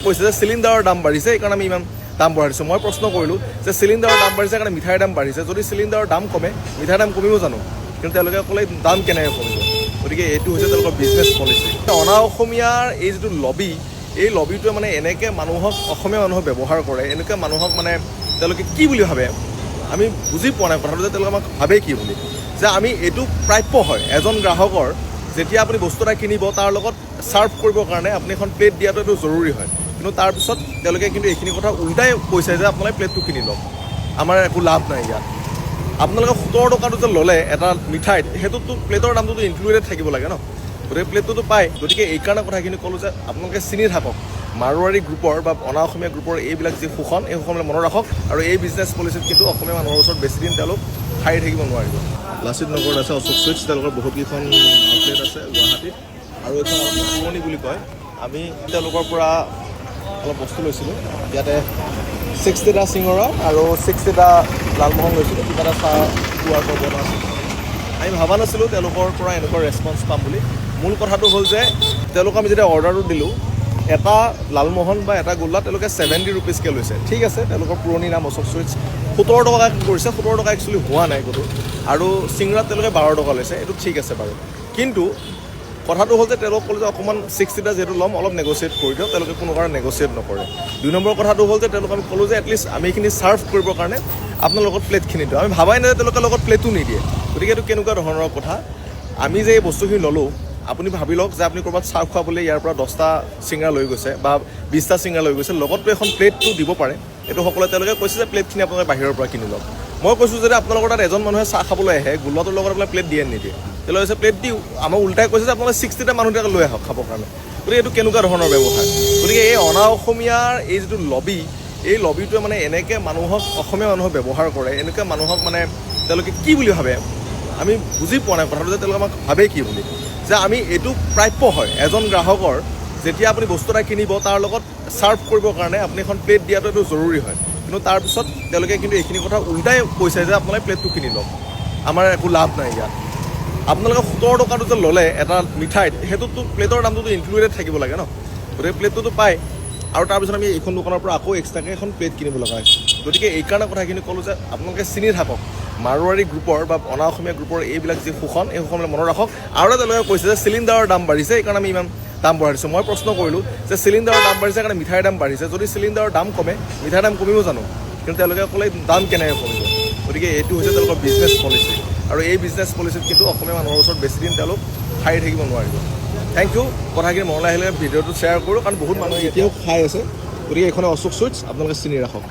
কৈছে যে চিলিণ্ডাৰৰ দাম বাঢ়িছে এইকাৰণে আমি ইমান দাম বঢ়াইছোঁ। মই প্ৰশ্ন কৰিলোঁ যে চিলিণ্ডাৰৰ দাম বাঢ়িছে কাৰণে মিঠাইৰ দাম বাঢ়িছে, যদি চিলিণ্ডাৰৰ দাম কমে মিঠাইৰ দাম কমিব জানো? কিন্তু তেওঁলোকে ক'লে দাম কেনেকৈ কমিব। গতিকে এইটো হৈছে তেওঁলোকৰ বিজনেছ পলিচি। অনা অসমীয়াৰ এই যিটো লবি, এই লবিটোৱে মানে এনেকৈ মানুহক, অসমীয়া মানুহক ব্যৱহাৰ কৰে, এনেকৈ মানুহক মানে তেওঁলোকে কি বুলি ভাবে আমি বুজি পোৱা নাই কথাটো, যে তেওঁলোকে আমাক ভাবে কি বুলি, যে আমি এইটো প্ৰাপ্য হয় এজন গ্ৰাহকৰ যেতিয়া আপুনি বস্তু এটা কিনিব তাৰ লগত ছাৰ্ভ কৰিবৰ কাৰণে আপুনি এখন প্লেট দিয়াটো এইটো জৰুৰী হয়। কিন্তু তাৰপিছত তেওঁলোকে কিন্তু এইখিনি কথা উল্টাই কৈছে যে আপোনালোকে প্লেটটো কিনি লওক, আমাৰ একো লাভ নাই ইয়াত। আপোনালোকে 17 টকাটো যে ল'লে এটা মিঠাইত, সেইটোতো প্লেটৰ দামটোতো ইনক্লুডেড থাকিব লাগে ন, গতিকে প্লেটটোতো পায়। গতিকে এইকাৰণে কথাখিনি ক'লোঁ যে আপোনালোকে চিনি থাকক মাৰোৱাৰী গ্ৰুপৰ বা অনা অসমীয়া গ্ৰুপৰ এইবিলাক যি শোষণ, এই শোষণলৈ মনত ৰাখক। আৰু এই বিজনেছ পলিচিত কিন্তু অসমীয়া মানুহৰ ওচৰত বেছিদিন তেওঁলোক সাৰি থাকিব নোৱাৰিব। লাচিত নগৰত আছে অশোক চুইটছ, তেওঁলোকৰ বহুতকেইখন আউটলেট আছে গুৱাহাটীত, আৰু এইখন পুৰণি বুলি কয়। আমি তেওঁলোকৰ পৰা অলপ বস্তু লৈছিলোঁ, ইয়াতে 60টা চিঙৰা আৰু 60টা লালমোহন লৈছিলোঁ, কিবা এটা চাহ খোৱাৰ প্ৰৱণতা আছিল। আমি ভবা নাছিলোঁ তেওঁলোকৰ পৰা এনেকুৱা ৰেছপন্স পাম বুলি। মূল কথাটো হ'ল যে তেওঁলোকক আমি যেতিয়া অৰ্ডাৰটো দিলোঁ, এটা লালমোহন বা এটা গোল্লা তেওঁলোকে 70 ৰুপিজকৈ লৈছে। ঠিক আছে, তেওঁলোকৰ পুৰণি নাম অশোক চুইটছ, 17 টকা কৰিছে, 17 টকা একচুৱেলি হোৱা নাই ক'তো, আৰু চিঙৰাত তেওঁলোকে 12 টকা লৈছে, এইটো ঠিক আছে বাৰু। কিন্তু কথাটো হ'ল যে তেওঁলোক ক'লে যে অকণমান 60টা যিহেতু ল'ম, অলপ নেগচিয়েট কৰি দিয়ক, তেওঁলোকে কোনো কাৰণে নেগচিয়েট নকৰে। 2 নম্বৰ কথাটো হ'ল যে তেওঁলোকক আমি ক'লোঁ যে এটলিষ্ট আমি এইখিনি ছাৰ্ভ কৰিবৰ কাৰণে আপোনাৰ লগত প্লেটখিনি দিওঁ। আমি ভাবাই নাই যে তেওঁলোকে লগত প্লেটো নিদিয়ে। গতিকে এইটো কেনেকুৱা ধৰণৰ কথা। আমি যে এই বস্তুখিনি ল'লোঁ, আপুনি ভাবি লওক যে আপুনি ক'ৰবাত চাহ খুৱাবলৈ ইয়াৰ পৰা 10টা চিঙৰা লৈ গৈছে বা 20টা চিঙৰা লৈ গৈছে, লগততো এখন প্লেটটো দিব পাৰে। এইটো সকলোৱে তেওঁলোকে কৈছে যে প্লেটখিনি আপোনালোকে বাহিৰৰ পৰা কিনি লওক। মই কৈছোঁ যে আপোনালোকৰ তাত এজন মানুহে চাহ খাবলৈ আহে, গোল্লাটোৰ লগত আপোনাক প্লেট দিয়ে নিদিয়ে? তেওঁলোকে কৈছে প্লেট দিওঁ। আমাক উল্টাই কৈছে যে আপোনালোকে 60টা মানুহ লৈ আহক খাবৰ কাৰণে। গতিকে এইটো কেনেকুৱা ধৰণৰ ব্যৱহাৰ। গতিকে এই অনা অসমীয়াৰ এই যিটো লবি, এই লবিটোৱে মানে এনেকৈ মানুহক, অসমীয়া মানুহক ব্যৱহাৰ কৰে, এনেকৈ মানুহক মানে তেওঁলোকে কি বুলি ভাবে আমি বুজি পোৱা নাই কথাটো, যে তেওঁলোকে আমাক ভাবে কি বুলি, যে আমি এইটো প্ৰাপ্য হয় এজন গ্ৰাহকৰ যেতিয়া আপুনি বস্তু এটা কিনিব তাৰ লগত ছাৰ্ভ কৰিবৰ কাৰণে আপুনি এখন প্লেট দিয়াটো এইটো জৰুৰী হয়। কিন্তু তাৰপিছত তেওঁলোকে কিন্তু এইখিনি কথা উল্টাই কৈছে যে আপোনালোকে প্লেটটো কিনি লওক, আমাৰ একো লাভ নাই ইয়াত। আপোনালোকে 17 টকাটো যে ল'লে এটা মিঠাইত, সেইটোতো প্লেটৰ দামটোতো ইনক্লুডেড থাকিব লাগে ন, গতিকে প্লেটটোতো পায়। আৰু তাৰপিছত আমি এইখন দোকানৰ পৰা আকৌ এক্সট্ৰাকৈ এখন প্লেট কিনিব লগা হৈছে। গতিকে এইকাৰণে কথাখিনি ক'লোঁ যে আপোনালোকে চিনি থাকক মাৰোৱাৰী গ্ৰুপৰ বা অনা অসমীয়া গ্ৰুপৰ এইবিলাক যি শোষণ, এই শোষণলৈ মনত ৰাখক। আৰু তেওঁলোকে কৈছে যে চিলিণ্ডাৰৰ দাম বাঢ়িছে এইকাৰণে আমি ইমান দাম বঢ়াইছোঁ। মই প্ৰশ্ন কৰিলোঁ যে চিলিণ্ডাৰৰ দাম বাঢ়িছে কাৰণে মিঠাইৰ দাম বাঢ়িছে, যদি চিলিণ্ডাৰৰ দাম কমে মিঠাইৰ দাম কমিব জানো? কিন্তু তেওঁলোকে ক'লে দাম কেনেকৈ কমিব। গতিকে এইটো হৈছে তেওঁলোকৰ বিজনেছ পলিচি। আৰু এই বিজনেছ পলিচিত কিন্তু অসমীয়া মানুহৰ ওচৰত বেছিদিন তেওঁলোক সাৰি থাকিব নোৱাৰিব। Thank you. কথাখিনি মনলৈ আহিলে ভিডিঅ'টো শ্বেয়াৰ কৰোঁ, কাৰণ বহুত মানুহে এতিয়াও খাই আছে। গতিকে এইখনে অশোক চুইটছ, আপোনালোকে চিনি ৰাখক।